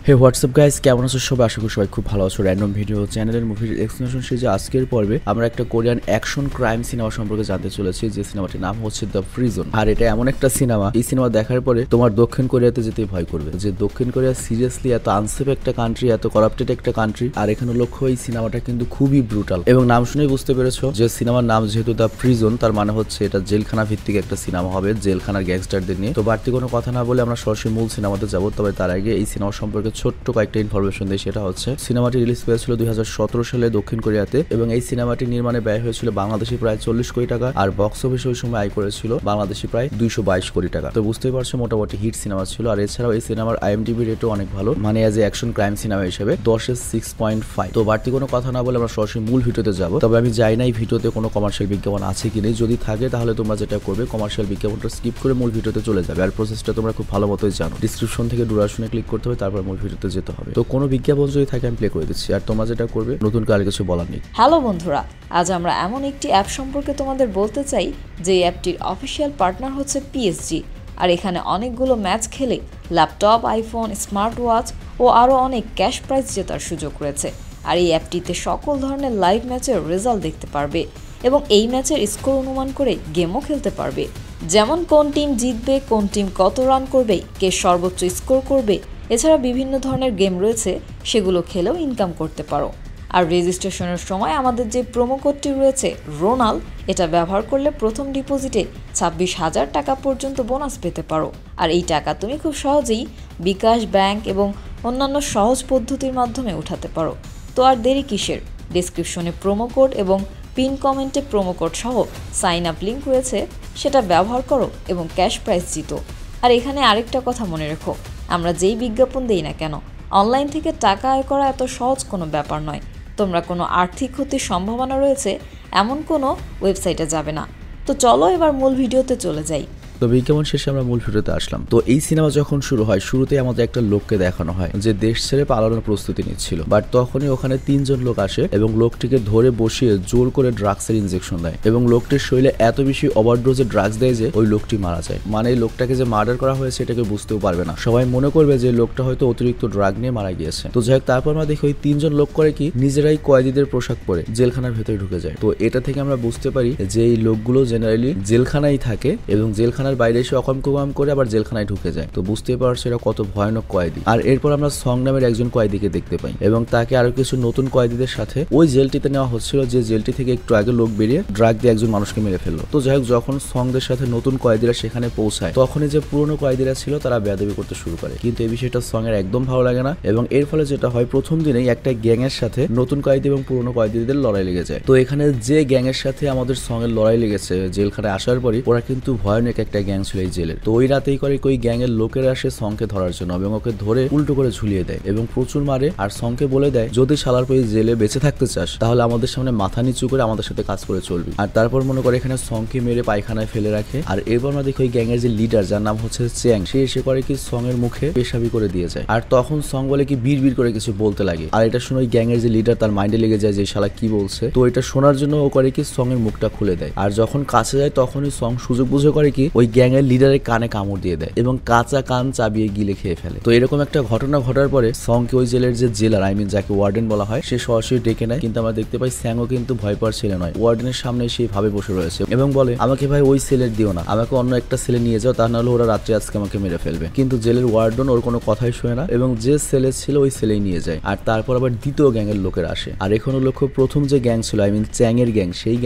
হে WhatsApp guys, কেমন আছো সবাই? আশা করি সবাই খুব ভালো আছো। র্যান্ডম ভিডিও চ্যানেলের মুভির এক্সপ্লেনেশন সিরিজে আজকের পর্বে আমরা একটা কোরিয়ান অ্যাকশন ক্রাইম সিনেমা সম্পর্কে জানতে চলেছি, যে সিনেমাটির নাম হচ্ছে দ্য প্রিজন। আর এটা এমন একটা সিনেমা, এই সিনেমা দেখার পরে তোমার দক্ষিণ কোরিয়াতে যেতে ভয় করবে, যে দক্ষিণ কোরিয়া সিরিয়াসলি এত আনসেফ একটা কান্ট্রি, এত করাপ্টেড একটা কান্ট্রি। আর এখানে লক্ষ্য, এই সিনেমাটা কিন্তু খুবই ব্রুটাল, এবং নাম শুনেই বুঝতে পেরেছো যে সিনেমার নাম যেহেতু দ্য প্রিজন, তার মানে হচ্ছে এটা জেলখানা ভিত্তিক একটা সিনেমা হবে, জেলখানার গ্যাংস্টারদের নিয়ে। তো বাড়তি কোনো কথা না বলে আমরা সরাসরি মূল সিনেমাতে যাবো। তবে তার আগে এই সিনেমা সম্পর্কে ছোট্ট কয়েকটা ইনফরমেশন দেয়। সেটা হচ্ছে সিনেমাটি রিলিজ পেয়েছিল 2017 সালে দক্ষিণ কোরিয়াতে, এবং এই সিনেমাটি নির্মাণে ব্যয় হয়েছিল বাংলাদেশি প্রায় 40 কোটি টাকা, আর বক্স অফিসে ওই সময় আয় করেছিল বাংলাদেশি প্রায় 222 কোটি টাকা। তো বুঝতেই পারছো মোটামুটি হিট সিনেমা ছিল। আর এছাড়াও এই সিনেমার IMDb রেটও অনেক ভালো, মানে as a action crime cinema হিসেবে 10-এর 6.5। তো বাড়তি কোনো কথা না বলে আমরা সরাসরি মূল ভিডিওতে যাব। তবে আমি জানি না এই ভিডিওতে কোনো কমার্শিয়াল বিজ্ঞাপন আছে কি নেই, যদি থাকে তাহলে তোমরা যেটা করবে কমার্শিয়াল বিজ্ঞাপনটা স্কিপ করে মূল ভিডিওতে চলে যাবে। আর প্রসেসটা তোমরা খুব ভালো মতোই জানো, ডিসক্রিপশন থেকে ডুরাশনে ক্লিক করতে হবে, তারপর মূল ভিডিওতে যেতে হবে। তো কোনো বিজ্ঞাপন যদি থাকে আমি প্লে করে দিচ্ছি, আর তোমরা যেটা করবে নতুন কার কিছু বলার নেই। হ্যালো বন্ধুরা, আজ আমরা এমন একটি অ্যাপ সম্পর্কে তোমাদের বলতে চাই যে অ্যাপটির অফিসিয়াল পার্টনার হচ্ছে PSG। আর এখানে অনেকগুলো ম্যাচ খেলে ল্যাপটপ, আইফোন, স্মার্ট ওয়াচ ও আরও অনেক ক্যাশ প্রাইজ জেতার সুযোগ রয়েছে। আর এই অ্যাপটিতে সকল ধরনের লাইভ ম্যাচের রেজাল্ট দেখতে পারবে, এবং এই ম্যাচের স্কোর অনুমান করে গেমও খেলতে পারবে, যেমন কোন টিম জিতবে, কোন টিম কত রান করবে, কে সর্বোচ্চ স্কোর করবে। এছাড়া বিভিন্ন ধরনের গেম রয়েছে, সেগুলো খেলেও ইনকাম করতে পারো। আর রেজিস্ট্রেশনের সময় আমাদের যে প্রোমো কোডটি রয়েছে রোনাল, এটা ব্যবহার করলে প্রথম ডিপোজিটে 26,000 টাকা পর্যন্ত বোনাস পেতে পারো। আর এই টাকা তুমি খুব সহজেই বিকাশ, ব্যাংক এবং অন্যান্য সহজ পদ্ধতির মাধ্যমে উঠাতে পারো। তো আর দেরি কিসের? ডেসক্রিপশনে প্রোমো কোড এবং পিন কমেন্টে প্রোমো কোড সহ সাইন আপ লিঙ্ক রয়েছে, সেটা ব্যবহার করো এবং ক্যাশ প্রাইজ জিতো। আর এখানে আরেকটা কথা মনে রেখো, আমরা যেই বিজ্ঞাপন দেই না কেন, অনলাইন থেকে টাকা আয় করা এত সহজ কোনো ব্যাপার নয়। তোমরা কোনো আর্থিক ক্ষতির সম্ভাবনা রয়েছে এমন কোনো ওয়েবসাইটে যাবে না। তো চলো এবার মূল ভিডিওতে চলে যাই। তো বিজ্ঞাপন শেষে আমরা মূল ভিডিওতে আসলাম। তো এই সিনেমা যখন শুরু হয়, শুরুতেই আমাদের একটা লোককে দেখানো হয় যে দেশ ছেড়ে পালানোর প্রস্তুতি নিচ্ছিল। বাট তখনই ওখানে 3 জন লোক আসে এবং লোকটিকে ধরে বসিয়ে জোর করে ড্রাগসের ইনজেকশন দেয়, এবং লোকটির শরীরে এত বেশি ওভারডোজে ড্রাগস দেয় যে ওই লোকটি মারা যায়। মানে এই লোকটাকে যে মার্ডার করা হয়েছে এটাকে বুঝতেও পারবে না, সবাই মনে করবে যে লোকটা হয়তো অতিরিক্ত ড্রাগ নিয়ে মারা গিয়েছে। তো যাই হোক, তারপর আমরা দেখি ওই 3 জন লোক করে কি, নিজেরাই কয়েদিদের পোশাক পরে জেলখানার ভেতরে ঢুকে যায়। তো এটা থেকে আমরা বুঝতে পারি যে এই লোকগুলো জেনারেলি জেলখানায় থাকে, এবং জেলখানার বাইরে এসে কাম করে আবার জেলখানায় ঢুকে যায়। তো বুঝতেই পারছো এটা কত ভয়ানক কয়েদি। আর এরপর আমরা সং নামের একজন কয়েদিকে দেখতে পাই, এবং তাকে আরো কিছু নতুন কয়েদিদের সাথে ওই জেলটিতে নেওয়া হচ্ছিল, যে জেলটি থেকে একটু আগে লোক বেরিয়ে ড্রাগ দিয়ে একজন মানুষকে মেরে ফেললো। তো যাই হোক, যখন সংদের সাথে নতুন কয়েদিরা সেখানে পৌঁছায়, তখনই যে পুরনো কয়েদিরা ছিল তারা বেয়াদবি করতে শুরু করে। কিন্তু এই বিষয়টা সং এর একদম ভালো লাগে না, এবং এর ফলে যেটা হয়, প্রথম দিনেই একটা গ্যাং এর সাথে নতুন কয়েদি এবং পুরনো কয়েদিদের লড়াই লেগে যায়। তো এখানে যে গ্যাং এর সাথে আমাদের সং এর লড়াই লেগেছে জেলখানায় আসার পরই, ওরা কিন্তু ভয়ানক একটা গ্যাং ছিল এই জেলের। তো ওই রাতেই করে ওই গ্যাং এর লোকেরা আসে সংকে ধরার জন্য, এবং ওকে ধরে উল্টো করে ঝুলিয়ে দেয় এবং প্রচুর মারে। আর সংকে বলে দেয়, যদি শালার পরে জেলে বেঁচে থাকতে চাস তাহলে আমাদের সামনে মাথা নিচু করে আমাদের সাথে কাজ করে চলবি। আর তারপর মনে করে এখানে সংকে মেরে পায়খানায় ফেলে রাখে। আর এরপর আমরা দেখি ওই গ্যাং এর যে লিডার, যার নাম হচ্ছে চ্যাং, সে এসে করে কি সং এর মুখে পেশাবি করে দিয়ে যায়। আর তখন সং বলে কি বিড় করে কিছু বলতে লাগে। আর এটা শুনে ওই গ্যাং এর যে লিডার, তার মাইন্ডে লেগে যায় যে শালা কি বলছে। তো এটা শোনার জন্য ও করে কি সং এর মুখটা খুলে দেয়। আর যখন কাছে যায় তখনই সং সুযোগ বুঝে করে কি ওই গ্যাং এর লিডারের কানে কামড় দিয়ে দেয় এবং কাঁচা কান চাবিয়ে গিলে খেয়ে ফেলে। তো এরকম একটা ঘটনা ঘটার পরে সংকে ওই জেলের যে জেলার, যাকে ওয়ার্ডেন বলা হয়, সে সরাসরি ডেকে নেয়। কিন্তু আমরা দেখতে পাই স্যাংও কিন্তু ভয় পাওয়ার ছেলে নয়, ওয়ার্ডেনের সামনে সেই ভাবে বসে রয়েছে এবং বলে, আমাকে ভাই ওই সেলের দিও না, আমাকে অন্য একটা সেলে নিয়ে যাও, তা নাহলে ওরা রাত্রে আজকে আমাকে মেরে ফেলবে। কিন্তু জেলের ওয়ার্ডেন ওর কোনো কথাই শুনে না, এবং যে সেলে ছিল ওই সেলেই নিয়ে যায়। আর তারপর আবার দ্বিতীয় গ্যাং এর লোকের আসে। আর এখনো লক্ষ্য, প্রথম যে গ্যাং ছিল চ্যাং এর গ্যাং, সেই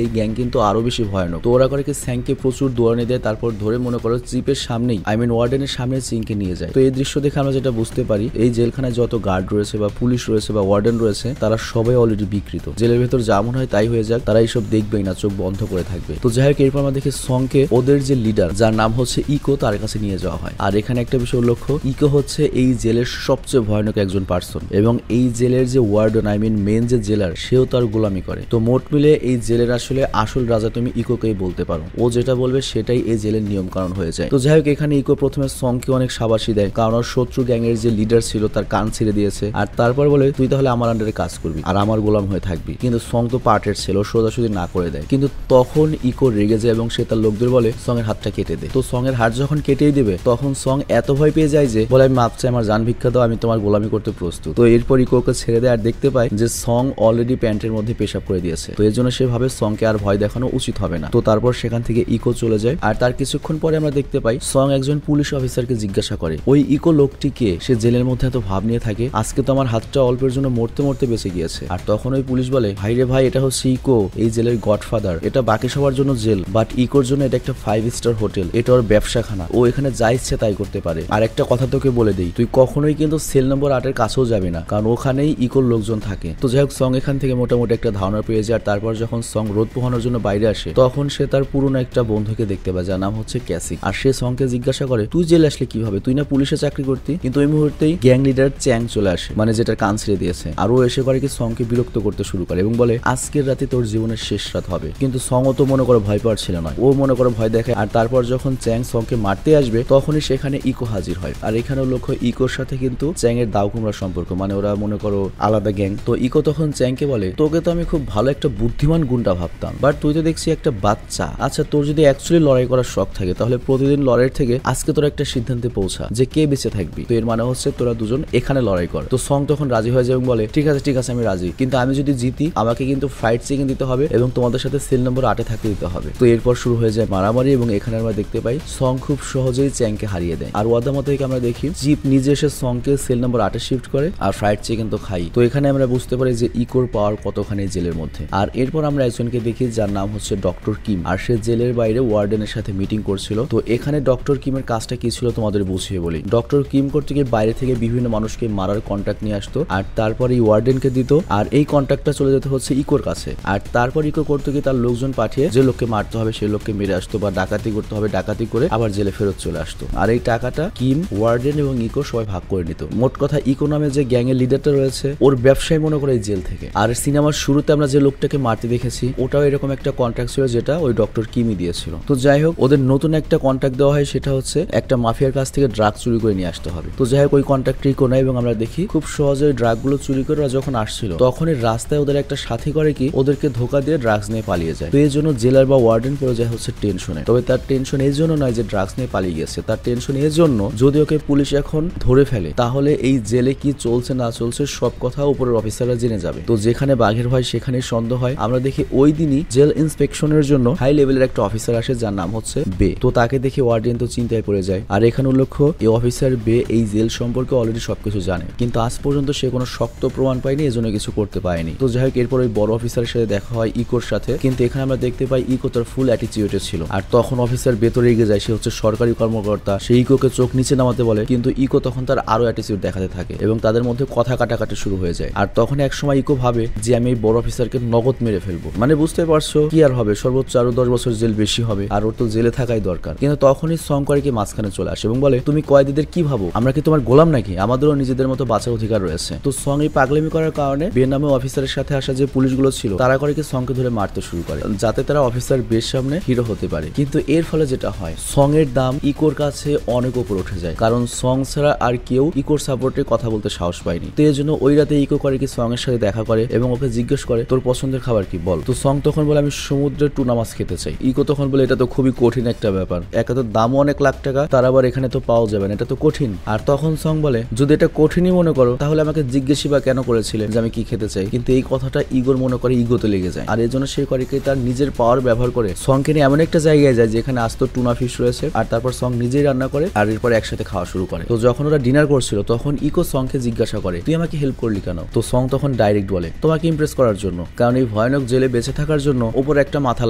গ্যাং কিন্তু আরো বেশি ভয়ানক। তো ওরা করে কি স্যাংকে প্রচুর দৌড়ানি দেয়, তারপর ধরে মনে করো চিপের সামনেই ওয়ার্ডেনের সামনে চিংকে নিয়ে যায়। তো এই দৃশ্য দেখে আমরা যেটা বুঝতে পারি, এই জেলখানায় যত গার্ড রয়েছে বা পুলিশ রয়েছে বা ওয়ার্ডেন রয়েছে, তারা সবাই অলরেডি বিকৃত। জেলের ভেতর যেমন হয় তাই হয়ে যাক, তারা এইসব দেখবেই না, চোখ বন্ধ করে থাকবে। তো যাই হোক, এরপর আমরা দেখি সংকে ওদের যে লিডার, যার নাম হচ্ছে ইকো, তার কাছে নিয়ে যাওয়া হয়। আর এখানে একটা বিষয় লক্ষ্য, ইকো হচ্ছে এই জেলের সবচেয়ে ভয়ানক একজন পার্সন, এবং এই জেলের যে ওয়ার্ডেন মেন যে জেলার, সেও তার গোলামি করে। তো মোট মিলে এই জেলের আসলে আসল রাজা তুমি ইকোকেই বলতে পারো। ও যেটা বলবে সেটাই এই জেলের নিয়ম কানুন হয়ে যায়। তো যাই হোক এখানে ইকো প্রথমে সংকে অনেক সাবাসী দেয়, কারণ ওর শত্রু গ্যাংয়ের যে লিডার ছিল তার কান ছেড়ে দিয়েছে, আর তারপর বলে তুই তাহলে আমার আন্ডারে কাজ করবি আর আমার গোলাম হয়ে থাকবি। কিন্তু সং তো পার্টের ছিল, সোজাসুজি না করে দেয়। কিন্তু তখন ইকো রেগে যায় এবং সে তার লোকদের বলে সং এর হাতটা কেটে দে। তো সং এর হাত যখন কেটেই দিবে তখন সং এত ভয় পেয়ে যায় যে বলে আমি মাপ চাই, আমার জান ভিক্ষা দাও, আমি তোমার গোলামি করতে প্রস্তুত। তো এরপর ইকোকে ছেড়ে দেয় আর দেখতে পায় যে সং অলরেডি প্যান্টের মধ্যে পেশাব করে দিয়েছে। তো এর জন্য সে ভাবে সংকে আর ভয় দেখানো উচিত হবে না। তো তারপর সেখান থেকে ইকো চলে যায় আর তার কিছুক্ষণ পরে আমরা দেখতে পাই সং একজন পুলিশ অফিসারকে জিজ্ঞাসা করে ওই ইকো লোকটিকে, সে জেলের মধ্যে এত ভাব নিয়ে থাকে, আজকে তো আমার হাতটা অল্পের জন্য মরতে মরতে বেঁচে গিয়েছে। আর তখন ওই পুলিশ বলে ভাই রে ভাই, এটা হচ্ছে ইকো, এই জেলের গডফাদার। এটা বাকি সবার জন্য জেল, বাট ইকোর জন্য এটা একটা 5 স্টার হোটেল, এটা ওর ব্যবসাখানা, ও এখানে যা ইচ্ছে তাই করতে পারে। আর একটা কথা তোকে বলে দেই, তুই কখনোই কিন্তু সেল নম্বর 8 এর কাছেও যাবি না, কারণ ওখানেই ইকোর লোকজন থাকে। তো যাই হোক সং এখান থেকে মোটামুটি একটা ধারণা পেয়ে যায়। আর তারপর যখন সং রোদ পোহানোর জন্য বাইরে আসে তখন সে তার পুরনো একটা বন্ধুকে দেখতে পায় যার নাম হচ্ছে ক্যাসিক। আর সে সংকে জিজ্ঞাসা করে তুই জেলে আসলে কিভাবে, তুই না পুলিশে চাকরি করতি। কিন্তু ওই মুহূর্তেই গ্যাং লিডার চ্যাং চলে আসে, মানে যেটার কান ছেড়ে দিয়েছে। আর ও এসে করে কি সংকে বিরক্ত করতে শুরু করে এবং বলে আজকের রাতে তোর জীবনের শেষ রাত হবে। কিন্তু সং ও তো মনে করে ভয় পাচ্ছিল না, ও মনে করে ভয় দেখে। আর তারপর যখন চ্যাং সংকে মারতে আসবে তখনই সেখানে ইকো হাজির হয়। আর এখানেও লক্ষ্য ইকোর সাথে কিন্তু চ্যাং এর দাও কুমড়া সম্পর্ক, মানে ওরা মনে করো আলাদা গ্যাং। তো ইকো তখন চ্যাংকে বলে তোকে তো আমি খুব ভালো একটা বুদ্ধিমান গুন্ডা ভাবতাম, বাট তুই তো দেখছি একটা বাচ্চা। আচ্ছা তোর যদি অ্যাকচুয়ালি লড়াই করার শখ থাকে তাহলে প্রতিদিন লড়াইয়ের থেকে আজকে তোরা একটা সিদ্ধান্তে পৌঁছা যে কে বেঁচে থাকবি। তো এর মানে হচ্ছে তোরা দুজন এখানে লড়াই কর। তো সং তখন রাজি হয়ে যায় এবং বলে ঠিক আছে আমি রাজি, কিন্তু আমি যদি জিতি আমাকে কিন্তু ফ্রাইড চিকেন দিতে হবে এবং তোমাদের সাথে সেল নম্বর 8 এ থাকতে দিতে হবে। তো এরপর শুরু হয়ে যায় মারামারি এবং এখানে আমরা দেখতে পাই সং খুব সহজেই চ্যাংকে হারিয়ে দেয়। আর ওয়াদা মতো আমরা দেখি জিপ নিজে এসে সংকে সেল নম্বর 8 এ শিফট করে আর ফ্রাইড চিকেন তো খাই। তো এখানে আমরা বুঝতে পারি যে ইকোর পাওয়ার কতখানি জেলের মধ্যে। আর এরপর আমরা একজনকে দেখি যার নাম হচ্ছে ডক্টর কিম, আর সে জেলের বাইরে ওয়ার্ডেনের সাথে মিটিং করছিল। তো এখানে ডক্টর কিমের কাজটা কি ছিল তোমাদের বুঝিয়ে বলি। ডক্টর কিম করতে গিয়ে বাইরে থেকে বিভিন্ন মানুষকে মারার কন্ট্যাক্ট নিয়ে আসতো আর তারপর এই ওয়ার্ডেনকে দিত, আর এই কন্ট্যাক্টটা চলে যেত হচ্ছে ইকোর কাছে। আর তারপর ইকো করতে গিয়ে তার লোকজন পাঠিয়ে যে লোককে মারতে হবে সেই লোককে মেরে আসতো, বা ডাকাতি করতে হবে ডাকাতি করে আবার জেলে ফেরত চলে আসতো। আর এই টাকাটা কিম, ওয়ার্ডেন এবং ইকো সবাই ভাগ করে নিত। মোট কথা ইকো নামে যে গ্যাং এর লিডারটা রয়েছে ওর ব্যবসায় মনে করে জেল থেকে। আর সিনেমার শুরুতে আমরা যে লোকটাকে মারতে দেখেছি ওটাও এরকম একটা কন্ট্রাক্ট ছিল যেটা ওই ডক্টর কিমি দিয়েছিল। তো যাই হোক ওদের নতুন একটা কন্ট্রাক্ট দেওয়া হয়, সেটা হচ্ছে একটা মাফিয়ার কাছ থেকে ড্রাগ চুরি করে নিয়ে আসতে হবে। তো যাই হোক ওই কন্ট্রাক্ট ইকো নেয় এবং আমরা দেখি খুব সহজে ওই ড্রাগ গুলো চুরি করে যখন আসছিল তখনই রাস্তায় ওদের একটা সাথী করে কি ওদেরকে ধোকা দিয়ে ড্রাগস নিয়ে পালিয়ে যায়। তো এই জন্য জেলার বা ওয়ার্ডেন পড়ে যায় হচ্ছে টেনশনে। তবে তার টেনশন এই জন্য নয় যে ড্রাগস নিয়ে পালিয়ে গেছে, তার টেনশন এর জন্য যদি ওকে পুলিশ এখন ধরে ফেলে তাহলে এই জেলে কি চলছে না চলছে সব কথা উপরের অফিসাররা জেনে যাবে। তো যেখানে বাঘের ভয় সেখানে সন্দেহ হয়। আমরা দেখি ওই দিনই জেল ইন্সপেকশনের জন্য হাই লেভেলের একটা অফিসার আসে যার নাম হচ্ছে বে। তো তাকে দেখে ওয়ার্ডেন তো চিন্তায় পড়ে যায়। আর এখানে উল্লেখ্য এই অফিসার বে এই জেল সম্পর্কে অলরেডি সবকিছু জানে, কিন্তু আজ পর্যন্ত সে কোনো শক্ত প্রমাণ পায়নি, এজন্য কিছু করতে পারেনি। তো যাই হোক এরপর ওই বড় অফিসারের সাথে দেখা হয় ইকোর সাথে, কিন্তু এখানে আমরা দেখতে পাই ইকো তার ফুল অ্যাটিটিউডে ছিল। আর তখন অফিসার ভেতরে এগিয়ে যায়, সে হচ্ছে সরকারি কর্মকর্তা, সে ইকোকে চোখ নিচে নামাতে বলে, কিন্তু ইকো তখন তার আরো অ্যাটিটিউড দেখাতে থাকে এবং তাদের মধ্যে কথা কাটাকাটি শুরু হয়ে যায়। আর তখন এক সময় ইকো ভাবে যে আমি এই বড় অফিসারকে নগদ মেরে ফেলবো, মানে বুঝতে পারছো কি আর হবে, সর্বোচ্চ আরো 10 বছর জেল বেশি হবে, আর ওর তো জেলে থাকাই দরকার। কিন্তু তখনই সংকরকে মাঝখানে চলে আসে এবং বলে তুমি কয়েদিদের কি ভাবো, আমরা কি তোমার গোলাম নাকি, আমাদেরও নিজেদের মতো বাঁচার অধিকার রয়েছে। তো সং এই পাগলামি করার কারণে বে নামে অফিসারের সাথে আসা যে পুলিশগুলো ছিল তারা করে কি সংকে ধরে মারতে শুরু করে যাতে তারা অফিসার বের সামনে হিরো হতে পারে। কিন্তু এর ফলে যেটা হয় সং এর দাম ইকোর কাছে অনেক উপর উঠে যায়, কারণ সং ছাড়া আর কেউ ইকোর সাপোর্টে কথা বলতে সাহস পায়নি। তো এই জন্য ওই রাতে ইকো করে কি সং এর সাথে দেখা করে এবং ওকে জিজ্ঞেস করে তোর পছন্দের খাবার কি বল। তো সং তখন বলে আমি সমুদ্রের টুনা মাছ খেতে চাই। ইকো তখন বলে এটা তো খুবই কঠিন একটা ব্যাপার, একা তো দামও অনেক লাখ টাকা, তার আবার এখানে তো পাওয়া যাবে না, এটা তো কঠিন। আর তখন সং বলে যদি এটা কঠিনই মনে করো তাহলে আমাকে জিজ্ঞেসই বা কেন করেছিলেন যে আমি কি খেতে চাই। কিন্তু এই কথাটা ইগোর মনে করে ইগোতে লেগে যায়, আর এর জন্য সে করে কি তার নিজের পাওয়ার ব্যবহার করে সংকে নিয়ে এমন একটা জায়গায় যায় যেখানে আস্ত টুনা ফিশ রয়েছে, আর তারপর সং নিজেই রান্না করে আর এরপর একসাথে খাওয়া শুরু করে। তো যখন ওরা ডিনার করছিল তখন ইকো সংকে জিজ্ঞাসা করে তুই আমাকে হেল্প করলি কেন। তো সং তখন ডাইরেক্ট বলে তোমাকে ইমপ্রেস করার জন্য, কারণ এই ভয়ানক জেলে বেঁচে থাকার জন্য উপর একটা মাথা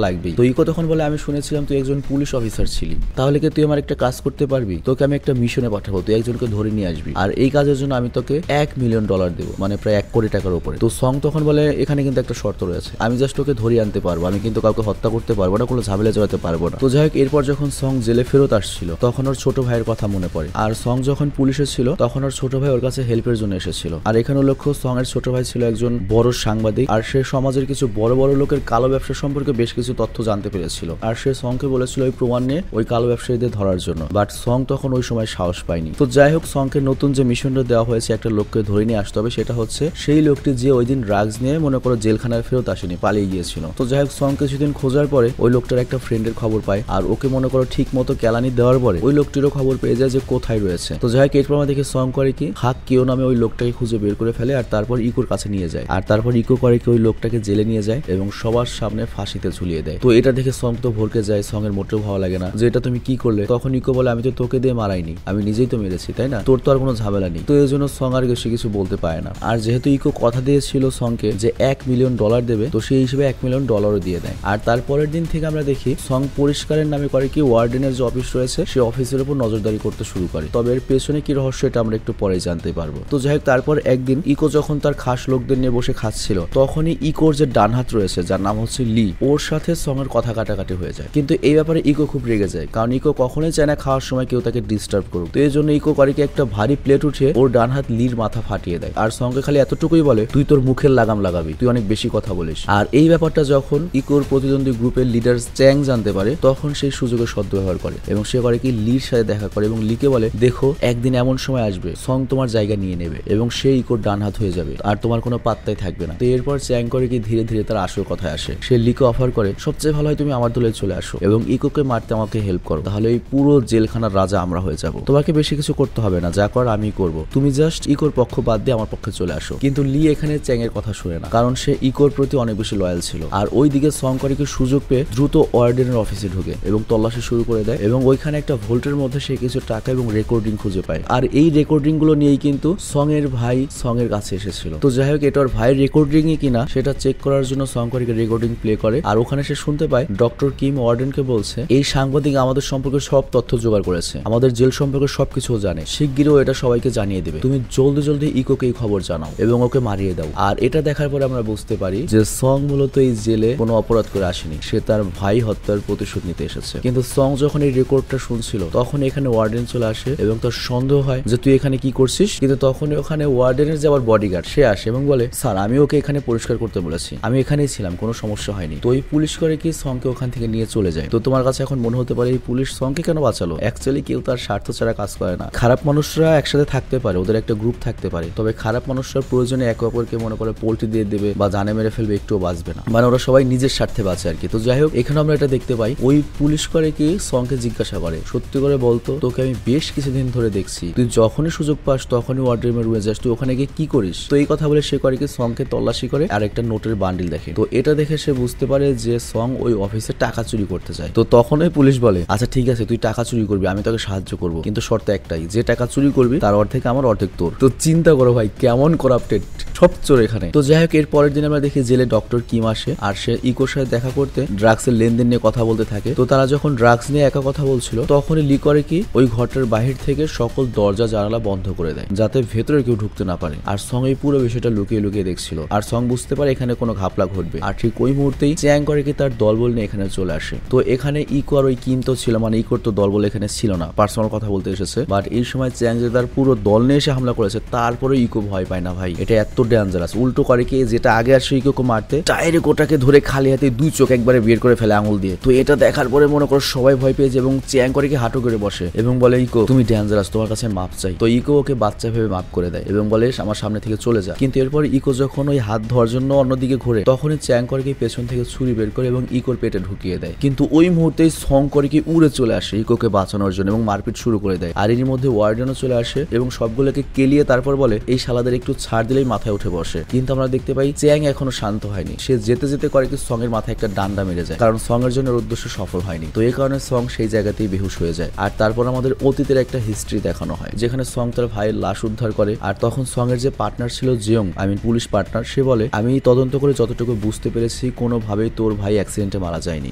লাগবেই। তো ইকো তখন বলে আমি শুনেছিলাম তুই একজন পুলিশ অফিসার ছিলি, তাহলে কি তুই আমার একটা কাজ করতে পারবি, তোকে আমি একটা মিশনে পাঠাবো, তুই একজনকে ধরে নিয়ে আসবি, আর এই কাজের জন্য আমি তোকে $1 মিলিয়ন দেবো, মানে প্রায় 1 কোটি টাকার উপরে। তো সং তখন বলে এখানে কিন্তু একটা শর্ত রয়েছে, আমি জাস্ট ওকে ধরে আনতে পারবো, আমি কিন্তু কাউকে হত্যা করতে পারবো না, কোনো ঝামেলা জড়াতে পারবো না। তো যাই হোক এরপর যখন সং জেলে ফেরত আসছিল তখন ওর ছোট ভাইয়ের কথা মনে পড়ে, আর সং যখন পুলিশে ছিল তখন ওর ছোট ভাই ওর কাছে হেল্পের জন্য এসেছিল। আর এখানে লক্ষ্য সং এর ছোট ভাই ছিল একজন বড় সাংবাদিক, আর সে সমাজের কিছু বড় বড় লোকের কালো ব্যবসা সম্পর্কে বেশ কিছু তথ্য জানতে পেরেছিল। আর সে সংকে বলেছিল ওই প্রমাণ নিয়ে ওই কালো ব্যবসায়ীদের ধরার জন্য, বাট সং তখন ওই সময় সাহস পায়নি। তো যাই হোক, সংকে নতুন যে মিশনটা দেওয়া হয়েছে একটা লোককে ধরে নিয়ে আসতে হবে, সেটা হচ্ছে সেই লোকটি যে ওই দিন ড্রাগস নিয়ে মনে করো জেলখানায় ফেরত আসেনি, পালিয়ে গিয়েছিল। তো যাই হোক, সং কিছুদিন খোঁজার পরে ওই লোকটার একটা ফ্রেন্ডের খবর পায়, আর ওকে মনে করো ঠিক মতো কেলানি দেওয়ার পরে ওই লোকটিরও খবর পেয়ে যায় যে কোথায় রয়েছে। তো যাই হোক, এরপর দেখে সং করে কি হাক কিও নামে ওই লোকটাকে খুঁজে বের করে ফেলে, আর তারপর ইকোর কাছে নিয়ে যায়, আর তারপর ইকো করে কি ওই লোকটাকে জেলে নিয়ে যায় এবং সবার সামনে ফাঁসিতে ঝুলিয়ে দেয়। তো এটা দেখে সং তো ভরকে যায়, সং এর মোটেও ভালো লাগে না যে এটা তুমি কি করলে। তখন ইকো বলে আমি তো তোকে দিয়ে মারাইনি, আমি নিজেই তো মেরেছি, তাই না, তোর তো আর কোনো ঝামেলা নেই। তো এই জন্য সং আর কিছু বলতে পারে না। আর যেহেতু ইকো কথা দিয়েছিল সংকে যে $1 মিলিয়ন দেবে, তো সেই হিসেবে $1 মিলিয়ন দিয়ে দেয়। আর তারপরের দিন থেকে আমরা দেখি সং পরিষ্কারের নামে করে কি ওয়ার্ডেনের যে অফিস রয়েছে সেই অফিসের উপর নজরদারি করতে শুরু করে। তবে এর পেছনে কি রহস্য এটা আমরা একটু পরে জানতে পারবো। তো যাই হোক, তারপর একদিন ইকো যখন তার খাস লোকদের নিয়ে বসে খাচ্ছিল, তখনই ইকোর যে ডান হাত রয়েছে যার নাম হচ্ছে লি, ওর সাথে সং এর কথা কাটাকাটি হয়ে যায়। কিন্তু এই ব্যাপারে ইকো খুব রেগে যায়, কারণ ইকো কখনোই চায় না খাওয়ার সময় কেউ তাকে ডিস্টার্ব করুক। তো এই জন্য ইকো করে কি একটা ভারী প্লেট উঠে ওর ডান হাত লির মাথা ফাটিয়ে দেয়, আর সঙ্গে খালি এতটুকুই বলে তুই তোর মুখের লাগাম লাগাবি, তুই অনেক বেশি কথা বলিস। আর এই ব্যাপারটা যখন ইকোর প্রতিদ্বন্দ্বী গ্রুপের লিডার চ্যাং জানতে পারে, তখন সেই সুযোগের সদ্ব্যবহার করে এবং সে করে কি লির সাথে দেখা করে এবং লিকে বলে দেখো একদিন এমন সময় আসবে সং তোমার জায়গা নিয়ে নেবে এবং সে ইকোর ডান হাত হয়ে যাবে আর তোমার কোনো পাত্তাই থাকবে না। তো এরপর চ্যাং করে কি ধীরে ধীরে তার আসল কথায় আসে। সে লিকে অফার করে সবচেয়ে ভালো হয় তুমি আমার দলে চলে আসো এবং ইকোকে মারতে আমাকে হেল্প করো, তাহলে এই পুরো জেলখানার রাজা আমরা হয়ে যাব। তোমাকে বেশি কিছু করতে হবে না, যা কর আমি করব, তুমি জাস্ট ইকোর পক্ষ বাদ দিয়ে আমার পক্ষে চলে আসো। কিন্তু লি এখানে চ্যাং এর কথা শুনে না, কারণ সে ইকোর প্রতি অনেক বেশি লয়াল ছিল। আর ওইদিকে সং করে কি সুযোগ পেয়ে দ্রুত ওয়ার্ডেনের অফিসে ঢুকে এবং তল্লাশি শুরু করে দেয় এবং ওইখানে একটা ভোল্টের মধ্যে সে কিছু টাকা এবং রেকর্ডিং খুঁজে পায়। আর এই রেকর্ডিং গুলো নিয়েই কিন্তু সং এর ভাই সং এর কাছে এসেছিল। তো যাই হোক, এটা ওর ভাইয়ের রেকর্ডিং কিনা সেটা চেক করার জন্য সং করে রেকর্ডিং প্লে করে, আর ওখানে সে শুনতে পায় ডক্টর কিম ওয়ার্ডেনকে বলছে এই সাংবাদিক আমাদের সম্পর্কে সব তথ্য জোগাড় করেছে, আমাদের জেল সম্পর্কে সবকিছু জানে, শিগগিরও এটা সবাইকে জানিয়ে দেবে, তুমি জলদি জলদি ইকোকে এই খবর জানাও এবং ওকে মারিয়ে দাও। আর এটা দেখার পরে আমরা বুঝতে পারি যে সং মূলত এই জেলে কোনো অপরাধ করে আসেনি, সে তার ভাই হত্যার প্রতিশোধ নিতে এসেছে। কিন্তু সং যখন এই রেকর্ডটা শুনছিল তখন এখানে ওয়ার্ডেন চলে আসে এবং তার সন্দেহ হয় যে তুই এখানে কি করছিস। কিন্তু তখন ওখানে ওয়ার্ডেনের যে আবার বডিগার্ড সে আসে এবং বলে স্যার আমি ওকে এখানে পরিষ্কার করতে বলেছি, আমি এখানেই ছিলাম, কোনো সমস্যা হয়নি। তো এই পুলিশ করে কি সংকে ওখান থেকে নিয়ে চলে যায়। তো তোমার কাছে এখন মনে হতে পারে এই পুলিশ সংকে কেন বাঁচালো? অ্যাকচুয়ালি কেউ তার স্বার্থ ছাড়া কাজ করে না। খারাপ মানুষরা একসাথে থাকতে পারে, ওদের একটা গ্রুপ থাকতে পারে, তবে খারাপ মানুষরা প্রয়োজনে একে অপরকে মনে করে পোল্টি দিয়ে দেবে বা জানে মেরে ফেলবে, একটুও বাঁচবে না, মানে ওরা সবাই নিজের স্বার্থে বাঁচে আর কি। তো যাই হোক, এখানে আমরা এটা দেখতে পাই ওই পুলিশ করে কি সংকে জিজ্ঞাসা করে সত্যি করে বলতো তোকে আমি বেশ কিছুদিন ধরে দেখছি, তুই যখনই সুযোগ পাস তখনই ওয়ার্ডরুমের রুমে যাস, তুই ওখানে গিয়ে কি করিস? তো এই কথা বলে সে করে কি সংকে তল্লাশি করে আর একটা নোটের বান্ডিল দেখে। তো এটা দেখে সে বুঝতে পারে যে সং ওই অফিসে টাকা চুরি করতে যায়। তো তখন ওই পুলিশ বলে আচ্ছা ঠিক আছে তুই টাকা চুরি করবি, আমি তোকে সাহায্য করবো, কিন্তু শর্ত একটাই, যে টাকা চুরি করবি তার অর্ধেক আমার অর্ধেক তোর। তো চিন্তা করো ভাই কেমন করাপ্টেড সব চোর এখানে। তো যাই হোক, এর পরের দিন আমরা দেখি জেলে ডক্টর কিম আসে আর সে ইকোর সাথে দেখা করতে ড্রাগস এর লেনদেন নিয়ে কথা বলতে থাকে। তো তারা যখন ড্রাগস নিয়ে একা কথা বলছিল তখনই লি করে কি ওই ঘরটার বাহির থেকে সকল দরজা জানালা বন্ধ করে দেয় যাতে ভেতরে কেউ ঢুকতে না পারে। আর সং এই পুরো বিষয়টা লুকিয়ে লুকিয়ে দেখছিল আর সং বুঝতে পারে এখানে কোনো ঘাপলা ঘটবে। আর ঠিক ওই মুহূর্তেই চ্যাং করে কি তার দলবল নিয়ে এখানে চলে আসে। তো এখানে ইকো আর ওই কিম তো ছিল, মানে ইকোর তো দলবল এখানে ছিল না, পার্সোনাল কথা বলতে এসেছে। বাট এই সময় চ্যাং যে তার পুরো দল নিয়ে এসে হামলা করেছে তারপরে ইকো ভয় পায় না ভাই, এটা এত ডেঞ্জারাস। উল্টো করে কি যেটা আগে আসে ইকোকে মারতে ডাইরেক্ট ওটাকে ধরে খালি হাতে দুই চোখ একবারে বের করে ফেলে আঙুল দিয়ে। তো এটা দেখার পরে মনে করো সবাই ভয় পেয়েছে এবং চ্যাং করে কি হাঁটু করে বসে এবং বলে ইকো তুমি ডেঞ্জারাস, তোমার কাছে মাপ চাই। তো ইকো ওকে বাচ্চা ভেবে মাপ করে দেয় এবং বলে আমার সামনে থেকে চলে যা। কিন্তু এরপর ইকো যখন ওই হাত ধোয়ার জন্য অন্যদিকে ঘুরে তখনই চ্যাং করে কি পেছন থেকে ছুরি বের করে এবং ইকোর পেটে ঢুকিয়ে দেয়। কিন্তু ওই মুহূর্তেই সং করে কি উড়ে চলে আসে ইকোকে বাঁচানোর জন্য এবং মারপিট শুরু করে দেয়। আর এর মধ্যে ওয়ার্ডেনও চলে আসে এবং সবগুলোকে কেলিয়ে তারপর বলে এই শালাদের একটু ছাড় দিলেই মাথায় উঠে বসে। কিন্তু আমরা দেখতে পাই চ্যাং এখনো শান্ত হয়নি, সে যেতে যেতে করে কি সং এর মাথায় একটা ডান্ডা মেরে যায়, কারণ সং এর জন্য উদ্দেশ্য সফল হয়নি। তো এই কারণে সং সেই জায়গাতেই বেহুশ হয়ে যায়। আর তারপর আমাদের অতীতের একটা হিস্ট্রি দেখানো হয় যেখানে সং তার ভাইয়ের লাশ উদ্ধার করে। আর তখন সং এর যে পার্টনার ছিল জিয়ং, পুলিশ পার্টনার, সে বলে আমি তদন্ত করে যতটুকু বুঝতে পেরেছি কোনোভাবেই তোর ভাই অ্যাক্সিডেন্টে মারা যায়নি,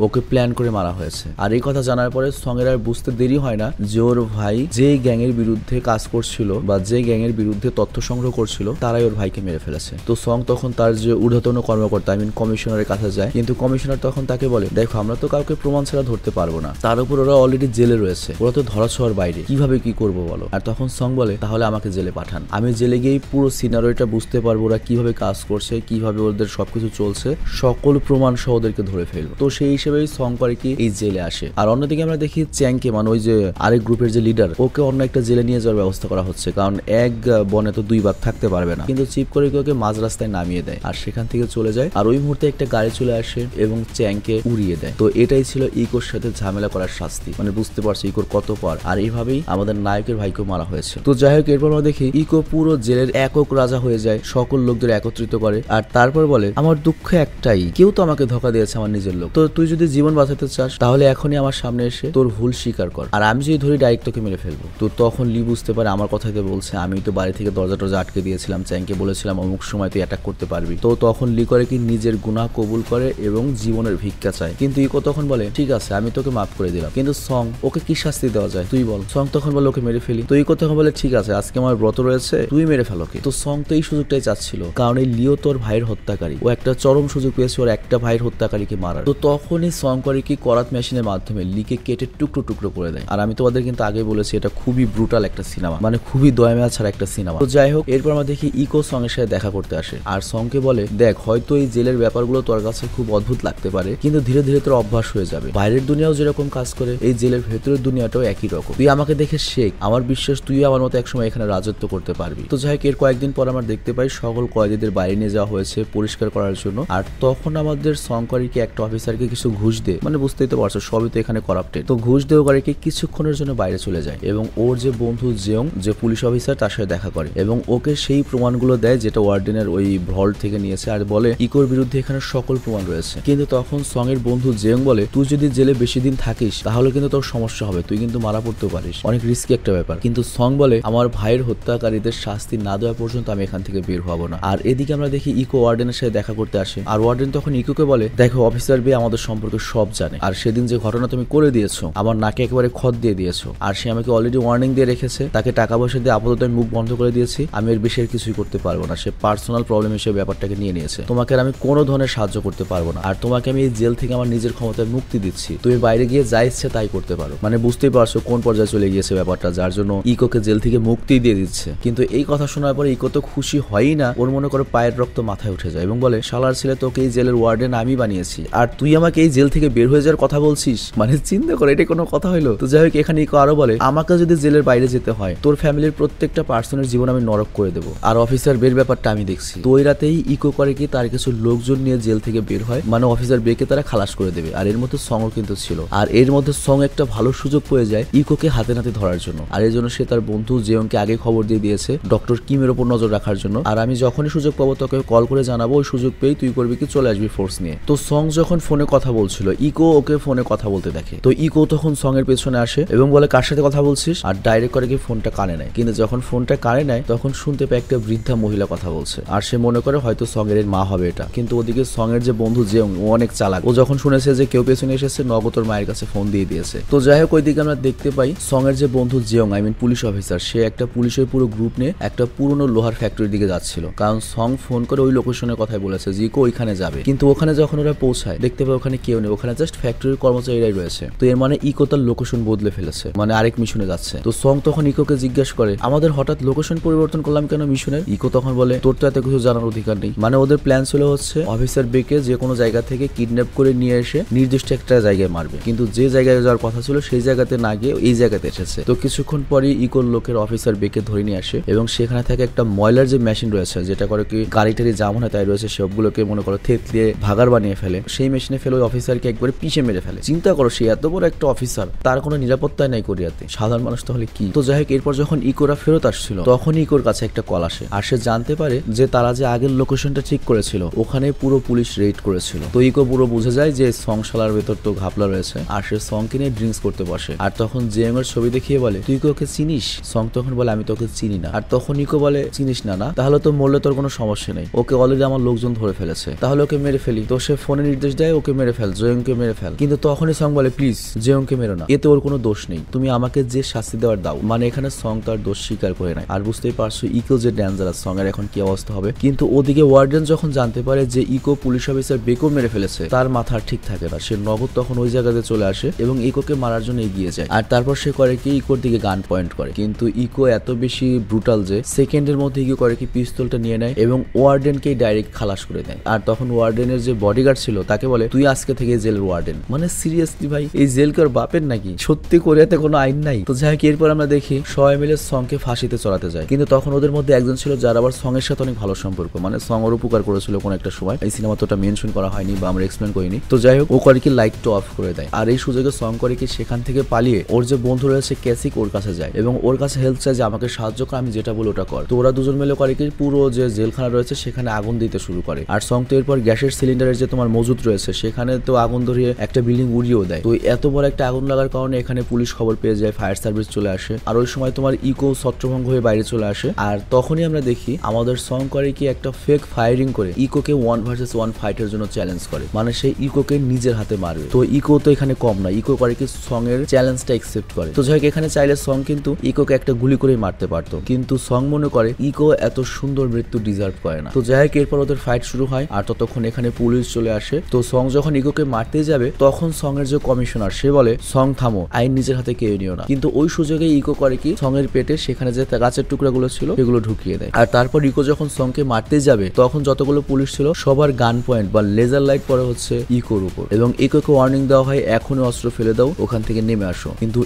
ওকে প্ল্যান করে মারা হয়েছে। আর এই কথা জানার পরে সং এর আর বুঝতে দেরি হয় না যে ওর ভাই যে গ্যাং এর বিরুদ্ধে কাজ করছিল বা যে গ্যাং এর বিরুদ্ধে তথ্য সংগ্রহ করছিল তারাই ওর ভাইকে তাকে মেরে ফেলেছে। তো সং তখন তার যে ঊর্ধ্বতন কর্মকর্তা কমিশনারের কাছে যায়, কিন্তু কমিশনার তখন তাকে বলে দেখো আমরা তো কাউকে প্রমাণ ছাড়া ধরতে পারবো না, তার উপর ওরা অলরেডি জেলে রয়েছে, ওরা তো ধরা ছোঁয়ার বাইরে, কিভাবে কি করবো বলো। আর তখন সং বলে তাহলে আমাকে জেলে পাঠান, আমি জেলে গিয়েই পুরো সিনারিওটা বুঝতে পারবো ওরা কিভাবে কাজ করছে, কিভাবে ওদের সবকিছু চলছে, সকল প্রমাণ সহ ওদেরকে ধরে ফেলবো। তো সেই হিসেবেই সং করে কি এই জেলে আসে। আর অন্যদিকে আমরা দেখি চ্যাংকে, মানে ওই যে আরেক গ্রুপের যে লিডার, ওকে অন্য একটা জেলে নিয়ে যাওয়ার ব্যবস্থা করা হচ্ছে, কারণ এক বনে তো দুই বাঘ থাকতে পারবে না। কিন্তু চিপ করে ওকে মাঝ রাস্তায় নামিয়ে দেয় আর সেখান থেকে চলে যায়। আর ওই মুহূর্তে একটা গাড়ি চলে আসে এবং চ্যাংকে উড়িয়ে দেয়। তো এটাই ছিল ইকোর সাথে ঝামেলা করার শাস্তি, মানে বুঝতে পারছো ইকোর কত পার। আর এইভাবেই আমাদের নায়কের ভাইকে মারা হয়েছে। তো যাই হোক, এরপর আমরা দেখি ইকো পুরো জেলের একক রাজা হয়ে যায়, সকল লোকদের একত্রিত করে। আর তারপর বলে আমার দুঃখ একটাই, কেউ তো আমাকে ধোকা দিয়েছে, আমার নিজের লোক। তো তুই যদি জীবন বাঁচাতে চাস তাহলে এখনই আমার সামনে এসে তোর ভুল স্বীকার কর, আর আমি যদি ধরি ডাইরেক্ট তোকে মেরে ফেলবো। তো তখন লি বুঝতে পারে আমার কথাকে বলছে, আমি তো বাড়ি থেকে দরজা টরজা আটকে দিয়েছিলাম, চ্যাংকে বলেছিলাম অমুক সময় তুই অ্যাটাক করতে পারবি। তো তখন লি করে কি নিজের গুনাহ কবুল করে এবং জীবনের ভিক্ষা চায়। কিন্তু ইকো তখন বলে ঠিক আছে আমি তোকে মাফ করে দিলাম, কিন্তু সং ওকে কি শাস্তি দেওয়া যায় তুই বল। সং তখন বলে ওকে মেরে ফেলি। তো ইকো তখন বলে ঠিক আছে আজকে আমার ব্রত রয়েছে, তুই মেরে ফেল ওকে। তো সং তো এই সুযোগটাই চাচ্ছিল, কারণ এই লিও তোর ভাইয়ের হত্যাকারী, ও একটা চরম সুযোগ পেয়েছে ওর একটা ভাইয়ের হত্যাকারীকে মারার। তো তখনই সং করে কি করাত মেশিনের মাধ্যমে লিকে কেটে টুকরো টুকরো করে দেয়। আর আমি তোমাদের কিন্তু আগে বলেছি এটা খুবই ব্রুটাল একটা সিনেমা, মানে খুবই দয়ামায়া ছাড়া একটা সিনেমা। তো যাই হোক, এরপর আমরা দেখি ইকো সং এর সাথে দেখা করতে আসে আর সংকে বলে দেখ হয়তো এই জেলের ব্যাপারগুলো তোর কাছে খুব অদ্ভুত লাগতে পারে, কিন্তু ধীরে ধীরে তোর অভ্যাস হয়ে যাবে। বাইরের দুনিয়াও যেরকম কাজ করে এই জেলের ভেতরের দুনিয়াটাও একই রকম। তুই আমাকে দেখে শেখ, আমার বিশ্বাস তুই আমার মতো একসময় এখানে রাজত্ব করতে পারবি। তো যাই হোক, এর কয়েকদিন পর আমরা দেখতে পাই সকল কয়েদিদের বাইরে নিয়ে যাওয়া হয়েছে পরিষ্কার করার জন্য। আর তখন আমাদের সংকারীকে একটা অফিসারকে কিছু ঘুষ দে, মানে বুঝতেই তো পারছো সবই তো এখানে করাপ্টেড। তো ঘুষ দেওয়া করে কি কিছুক্ষণের জন্য বাইরে চলে যায় এবং ওর যে বন্ধু জেয়ং যে পুলিশ অফিসার তার সাথে দেখা করে এবং ওকে সেই প্রমাণগুলো দেয় যেটা ওয়ার্ডেনের ওই ভল্ট থেকে নিয়েছে, আর বলে ইকোর বিরুদ্ধে এখানে সকল প্রমাণ রয়েছে। কিন্তু তখন সং এর বন্ধু জেয়ং বলে তুই যদি জেলে বেশি দিন থাকিস তাহলে কিন্তু তোর সমস্যা হবে, তুই কিন্তু মারা পড়তে পারিস, অনেক রিস্কি একটা ব্যাপার। কিন্তু সং বলে আমার ভাইয়ের হত্যাকারীদের শাস্তি না দেওয়া পর্যন্ত আমি এখান থেকে বের হবো না। আর এদিকে আমরা দেখি ইকো ওয়ার্ডেনের সাথে দেখা করতে আসে আর ওয়ার্ডেন তখন ইকোকে বলে দেখো অফিসার বে আমাদের সম্পর্কে সব জানে, আর সেদিন যে ঘটনা তুমি করে দিয়েছো আমার নাকে একেবারে খত দিয়ে দিয়েছো, আর সে আমাকে অলরেডি ওয়ার্নিং দিয়ে রেখেছে, তাকে টাকা পয়সা দিয়ে আপাতত মুখ বন্ধ করে দিয়েছি, আমি এর বেশি কিছুই করতে পারবো না, সে পার্সোনাল প্রবলেম হিসেবে ব্যাপারটাকে নিয়ে নিয়েছে, তোমাকে আর আমি কোনো ধরনের সাহায্য করতে পারবো না, আর তোমাকে আমি এই জেল থেকে আমার নিজের ক্ষমতায় মুক্তি দিচ্ছি, তুমি বাইরে গিয়ে যা ইচ্ছে তাই করতে পারো। মানে বুঝতেই পারছো কোন পর্যায়ে চলে গিয়েছে ব্যাপারটা, যার জন্য ইকোকে জেল থেকে মুক্তি দিয়ে দিচ্ছে। কিন্তু এই কথা শোনার পরে ইকো তো খুশি হয়ই না, ওর মনে করে পায়ের রক্ত মাথায় উঠে যায় এবং বলে শালার ছেলে তোকে এই জেলের ওয়ার্ডেন আমি বানিয়েছি আর তুই আমাকে এই জেল থেকে বের হয়ে যাওয়ার কথা বলছিস, মানে চিন্তা করে এটা কোনো কথা হইলো। তো যাই হোক, এখানে ইকো আরো বলে আমাকে যদি জেলের বাইরে যেতে হয় তোর ফ্যামিলির প্রত্যেকটা পার্সনের জীবন আমি নরক করে দেবো, আর অফিসার বের ব্যাপারটা আমি দেখছি। তো ওই রাতেই ইকো করে কি তার কিছু লোকজন নিয়ে জেল থেকে বের হয়, মানে অফিসার বেকে তারা খালাস করে দেবে। আর এর মধ্যে সং কিন্তু ছিল, আর এর মধ্যে সং একটা ভালো সুযোগ পেয়ে যায় ইকোকে হাতে নাতে ধরার জন্য। আর এর জন্য সে তার বন্ধু জেয়ংকে আগে খবর দিয়ে দিয়েছে ডক্টর কিমের উপর নজর রাখার জন্য, আর আমি যখনই সুযোগ পাবো তোকে কল করে জানাবো, ওই সুযোগ পেয়ে তুই করবি কি চলে আসবি ফোর্স নিয়ে। তো সং যখন ফোনে কথা বলছিল ইকো ওকে ফোনে কথা বলতে দেখে, তো ইকো তখন সং এর পেছনে আসে এবং বলে কার সাথে কথা বলছিস, আর ডাইরেক্ট করে কি ফোনটা কানে নেয়। কিন্তু যখন ফোনটা কানে নেয় তখন শুনতে পায় একটা বৃদ্ধা মহিলা কথা বলছে, আর সে মনে করে হয়তো সং এর মা হবে এটা। কিন্তু ওদিকে সং এর যে বন্ধু জেয়ং ও অনেক চালাক, ও যখন শুনেছে যে কেউ পেছনে এসেছে নগদ ওর মায়ের কাছে ফোন দিয়ে দিয়েছে। তো যাই হোক, ওইদিকে আমরা দেখতে পাই সং এর যে বন্ধু জেয়ং পুলিশ অফিসার, সে একটা পুলিশের পুরো গ্রুপ নিয়ে একটা পুরনো লোহার ফ্যাক্টরির দিকে যাচ্ছিল, কারণ সং ফোন করে ওই লোকেশনের কথাই বলেছে যে ইকো ওইখানে যাবে। কিন্তু ওখানে যখন ওরা পৌঁছায় দেখতে পায় ওখানে কেউ নেই, ওখানে জাস্ট ফ্যাক্টরির কর্মচারীরাই রয়েছে। তো এর মানে ইকো তার লোকেশন বদলে ফেলেছে, মানে আরেক মিশনে যাচ্ছে। তো সং তখন ইকোকে জিজ্ঞাসা করে আমাদের হঠাৎ লোকেশন পরিবর্তন করলাম কেন মিশনের? ইকো তখন বলে তোর তো এত কিছু জানার অধিকার নেই, মানে ওদের প্ল্যান ছিল হচ্ছে অফিসার বেকে যে কোনো জায়গা থেকে কিডন্যাপ করে নিয়ে এসে নির্দিষ্ট একটা জায়গায় মারবে, কিন্তু যে জায়গায় যাওয়ার কথা ছিল সেই জায়গাতে না গিয়ে এই জায়গাতে এসেছে। তো কিছুক্ষণ পরই ইকোর লোকের অফিসার বেকে ধরে নিয়ে আসে এবং সেখানে থাকে একটা ময়লার যে মেশিন রয়েছে যেটা করে কি গাড়িটারি জাম হয় তাই রয়েছে সবগুলোকে মনে করো থেতলিয়ে ভাগার বানিয়ে ফেলে, সেই মেশিনে ফেলে ওই অফিসারকে একবারে পিষে মেরে ফেলে। চিন্তা করো সে এত বড় একটা অফিসার, তার কোনো নিরাপত্তাই নাই কোরিয়াতে, সাধারণ মানুষ তাহলে কি। তো যাই হোক, এরপর যখন ইকোরা ফেরত আসছিল তখন ইকোর কাছে একটা কল আসে আর সে জানতে পারে যে তারা যে আগের লোকেশনটা ঠিক করেছিল ওখানে পুরো পুলিশ রেড করেছিল। তো ইকো পুরো বুঝে যায় যে সংশালার ভেতর তো ঘাপলা রয়েছে, আর সে সংকে নিয়ে ড্রিঙ্কস করতে বসে। আর তখন জেএম এর ছবি দেখিয়ে বলে তুই কি ওকে চিনিস? সং তখন বলে আমি তোকে চিনি না। আর তখন ইকো বলে চিনিস না? না তাহলে তো মরলে তোর কোনো সমস্যা নেই, ওকে অলরেডি আমার লোকজন ধরে ফেলেছে, তাহলে ওকে মেরে ফেলি। তো সে ফোনে নির্দেশ দেয় ওকে মেরে ফেল, জেয়ংকে মেরে ফেল। কিন্তু তখনই সং বলে প্লিজ জেয়ংকে মেরো না, এতে ওর কোনো দোষ নেই, তুমি আমাকে যে শাস্তি দেওয়ার দাও। মানে এখানে সং তার দোষ স্বীকার করে নেয়। আর বুঝতেই পারছো ইকো যে ডেঞ্জারাস সং এর এখন কি অবস্থা হবে। কিন্তু ওদিকে ওয়ার্ডেন যখন জানতে পারে যে ইকো পুলিশ অফিসার বেকো মেরে ফেলেছে, তার মাথা ঠিক থাকে না। সে নগদ তখন ওই জায়গাতে চলে আসে এবং ইকোকে মারার জন্য এগিয়ে যায়। আর তারপর সে করে কি ইকোর দিকে গান পয়েন্ট করে, কিন্তু ইকো এত বেশি ব্রুটাল যে সেকেন্ডের মধ্যে ইকো করে কি পিস্তলটা নিয়ে নেয় এবং ওয়ার্ডেনকেই ডাইরেক্ট খালাস করে দেয়। আর তখন ওয়ার্ডেনের যে বডিগার্ড ছিল তাকে বলে তুই আজকে থেকে জেলের ওয়ার্ডেন। মানে সিরিয়াসলি ভাই, এই জেল কি ওর বাপের নাকি? সত্যি কোরিয়াতে কোনো আইন নাই? তো যাই হোক, এরপর আমরা দেখি সবাই মিলে সংকে ফাঁসিতে চড়াতে যায়। কিন্তু তখন ওদের মধ্যে একজন ছিল যার আবার সং এর সাথে অনেক ভালো সম্পর্ক, মানে সং ওর উপকার করেছিল কোন একটা সময়। এই সিনেমা তো ওটা মেনশন করা হয়নি বা আমরা এক্সপ্লেন করিনি। তো যাই হোক, ও করে কি লাইটটা অফ করে দেয়। আর এই সুযোগে সং করে কি সেখান থেকে পালিয়ে ওর যে বন্ধু রয়েছে ক্যাসিক, ওর কাছে যায় এবং ওর কাছে হেল্প চায় যে আমাকে সাহায্য কর, আমি যেটা বলি ওটা কর। তো ওরা দুজন মিলে করে কি পুরো যে জেলখানা রয়েছে সেখানে আগুন দিতে শুরু করে। আর সং তো এরপর গ্যাসের সিলিন্ডারের যে তোমার মজুদ রয়েছে সেখানে তো আগুন ধরিয়ে একটা বিল্ডিং উড়িয়েও দেয়। তো এত বড় একটা আগুন লাগার কারণে এখানে পুলিশ খবর পেয়ে যায়, ফায়ার সার্ভিস চলে আসে। আর ওই সময় তোমার ইকো ছত্রভঙ্গ হয়ে বাইরে চলে আসে। আর তখনই আমরা দেখি আমাদের সং করে কি একটা ফেক ফায়ারিং করে ইকোকে 1 ভার্সেস 1 ফাইটের জন্য চ্যালেঞ্জ করে, মানে সেই ইকোকে নিজের হাতে মারবে। তো ইকো তো এখানে কম না, ইকো করে কি সং এর চ্যালেঞ্জটা অ্যাকসেপ্ট করে। তো যাই হোক, এখানে চাইলে সং কিন্তু ইকোকে একটা গুলি করে মারতে পারতো, কিন্তু সং মনে করে ইকো এত সুন্দর মৃত্যু ডিজার্ভ করে না। তো যাই হোক, এরপর ওদের ফাইট শুরু হয়। আর ততক্ষণ এখানে পুলিশ চলে আসে। তো সং যখন ইকোকে মারতে যাবে তখন সং এর যে কমিশনার সে বলে সং থামো, আইন নিজের হাতে কেড়ে নিও না। কিন্তু ওই সুযোগে ইকো করে কি সং এর পেটে সেখানে যে গাছের টুকরাগুলো ছিল সেগুলো ঢুকিয়ে দেয়। আর তারপর ইকো যখন সংকে মারতে যাবে তখন যতগুলো পুলিশ ছিল সবার গান পয়েন্ট বা লেজার লাইট পড়ে হচ্ছে ইকোর উপর এবং ইকোকে ওয়ার্নিং দেওয়া হয় এখনই অস্ত্র ফেলে দাও, ওখান থেকে নেমে আসো। কিন্তু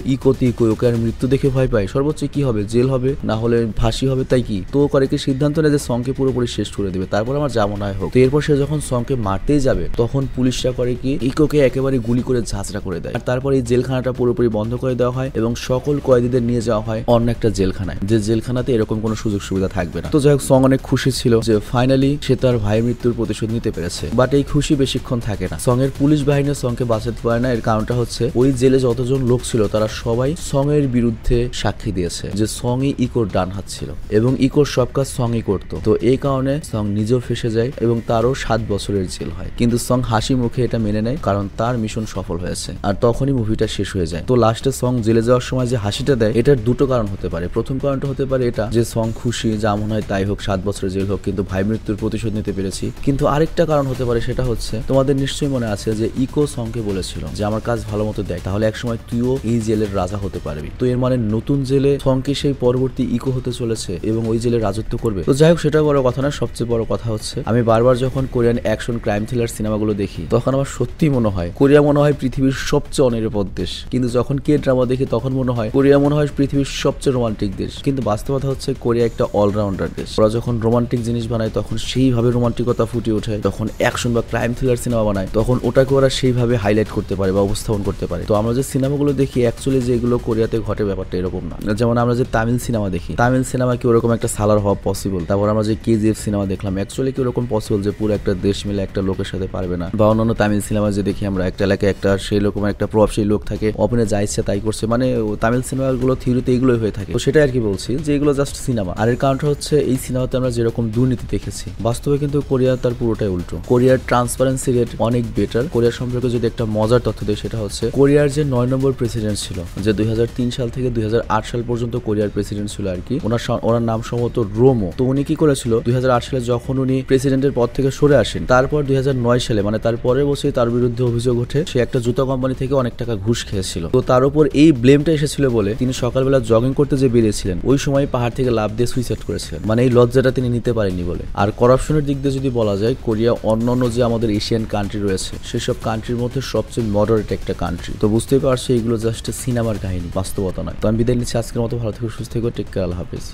ওকে আর মৃত্যু দেখে ভয় পায়, সর্বোচ্চ কি হবে, জেল হবে, না হলে ফাঁসি হবে। তাই কি তো করে কি সিদ্ধান্ত নেয় যে সংকে পুরোপুরি শেষ করে দেবে, তারপর আমার যা মনে হয় হোক। তো এরপর সে যখন সংকে মারতেই যাবে তখন পুলিশরা করে কি ইকোকে একেবারে গুলি করে ঝাঁঝরা করে দেয়। আর তারপর এই জেলখানাটা পুরোপুরি বন্ধ করে দেওয়া হয় এবং সকল কয়েদিদের নিয়ে যাওয়া হয় অন্য একটা জেলখানায়, যে জেলখানাতে এরকম কোনো সুযোগ সুবিধা থাকবে না। তো যাই হোক, সং অনেক খুশি ছিল যে ফাইনালি সে তার ভাই মৃত্যুর প্রতিশোধ নিতে পেরেছে। বাট এই খুশি বেশিক্ষণ থাকে না। সং এর পুলিশ বাহিনী সংকে বাঁচাতে পারে না। এর কারণটা হচ্ছে ওই জেলে যতজন লোক ছিল তারা সবাই সং এর বিরুদ্ধে সাক্ষী দিয়েছে যে সং-ই ইকোর ডান হাত ছিল এবং ইকোর সব কাজ সং-ই করতো। তো এই কারণে সং নিজেও ফেসে যায় এবং তারও 7 বছরের জেল হয়। কিন্তু সং হাসি মুখে এটা মেনে নেয় কারণ তার মিশন সফল হয়েছে। আর তখনই মুভিটা শেষ হয়ে যায়। তো লাস্টে সং জেলে যাওয়ার সময় যে হাসিটা দেয় এটার দুটো কারণ হতে পারে। প্রথম কারণটা হতে পারে এটা যে সং খুশি, যা মনে হয় তাই হোক, 7 বছরের জেল হোক, কিন্তু ভাই মৃত্যুর প্রতিশোধ নিতে পেরেছি। কিন্তু আরেকটা কারণ হতে পারে, সেটা হচ্ছে তোমাদের নিশ্চয়ই মনে আছে যে ইকো সংকে বলেছিল যে আমার কাজ ভালো মতো দেখ, তাহলে একসময় তুইও এই জেলের রাজা হতে পারবি। তো এর মানে নতুন জেলে সংকে সেই পরবর্তী ইকো হতে চলেছে এবং ওই জেলে রাজত্ব করবে। তো যাই হোক, সেটা বড় কথা না, সবচেয়ে বড় কথা হচ্ছে আমি বারবার যখন কোরিয়ান অ্যাকশন ক্রাইম থ্রিলার সিনেমাগুলো দেখি তখন আমার সত্যি মনে হয় কোরিয়া মনে হয় পৃথিবীর সবচেয়ে অনিরাপদ দেশ। কিন্তু যখন কে ড্রামা দেখি তখন মনে হয় কোরিয়া মনে হয় পৃথিবীর সবচেয়ে রোমান্টিক দেশ। কিন্তু বাস্তবতা হচ্ছে কোরিয়া একটা অলরাউন্ডার দেশ। ওরা যখন রোমান্টিক জিনিস বানায় তখন সেইভাবে রোমান্টিকতা ফুটে ওঠে, যখন অ্যাকশন বা ক্রাইম থ্রিলার সিনেমা বানায় তখন ওটাকে ওরা সেইভাবে হাইলাইট করতে পারে বা উপস্থাপন করতে পারে। তো আমরা যে সিনেমাগুলো দেখি অ্যাকচুয়ালি যেগুলো কোরিয়াতে ঘটে ব্যাপারটা এরকম না। যেমন আমরা যে তামিল সিনেমা দেখি, তামিল সিনেমা কি ওরকম একটা সালার হওয়া পসিবল? তারপর আমরা যে কেজিএফ সিনেমা দেখলাম, অ্যাকচুয়ালি কি ওরকম পসিবল যে পুরো একটা দেশ মিলে একটা লোকের সাথে পারবে না? বা অন্যান্য তামিল সিনেমা যে দেখি আমরা, একটা এলাকায় একটা সেই রকম একটা প্রভাবশালী লোক থাকে, ওপেনে যা ইচ্ছে তাই করছে, মানে তামিল সিনেমাগুলো থিওরিতে এগুলোই হয়ে থাকে। তো সেটাই আর কি বলছি যে এগুলো জাস্ট সিনেমা। আর এর কারণটা হচ্ছে এই সিনেমাতে আমরা যেরকম দুর্নীতি দেখেছি বাস্তবে কিন্তু কোরিয়া তার পুরোটাই উল্টো। কোরিয়ার ট্রান্সপারেন্সি রেট অনেক বেটার। কোরিয়া সম্পর্কে যদি একটা মজার তথ্য দেয় সেটা হচ্ছে কোরিয়ার যে 9 নম্বর প্রেসিডেন্ট ছিল, যে 2003 সাল থেকে 2008 সাল পর্যন্ত কোরিয়ার প্রেসিডেন্ট ছিল আর কি, ওনার নাম সম্ভবত রোমো। তো উনি কি করেছিল 2008 সালে যখন উনি প্রেসিডেন্টের পদ থেকে সরে আসেন, তারপর 2009 সালে মানে তার পরের বছরই তার বিরুদ্ধে অভিযোগ ওঠে সে একটা জুতা কোম্পানি থেকে অনেক টাকা ঘুষ খেয়েছিল। তো তার উপর এই ব্লেমটা এসেছিল বলে তিনি সকালবেলা জগিং করতে যে বেরিয়েছিলেন ওই সময় পাহাড় থেকে লাফ দিয়ে সুইসাইড করেছিলেন, মানে এই লজ্জাটা তিনি নিতে পারেননি বলে। আর করাপশনের দিক দিয়ে যদি বলা যায় কোরিয়া অন্যান্য যে আমাদের এশিয়ান কান্ট্রি রয়েছে সেসব কান্ট্রির মধ্যে সবচেয়ে মডারেট একটা কান্ট্রি। তো বুঝতেই পারছো এগুলো জাস্ট সিনেমার কাহিনী, বাস্তবতা নয়। তো আমি বিদায় নিচ্ছি আজকের মতো। ভালো থেকো, সুস্থ থেকো, টেক কেয়ার, আল্লাহ হাফেজ।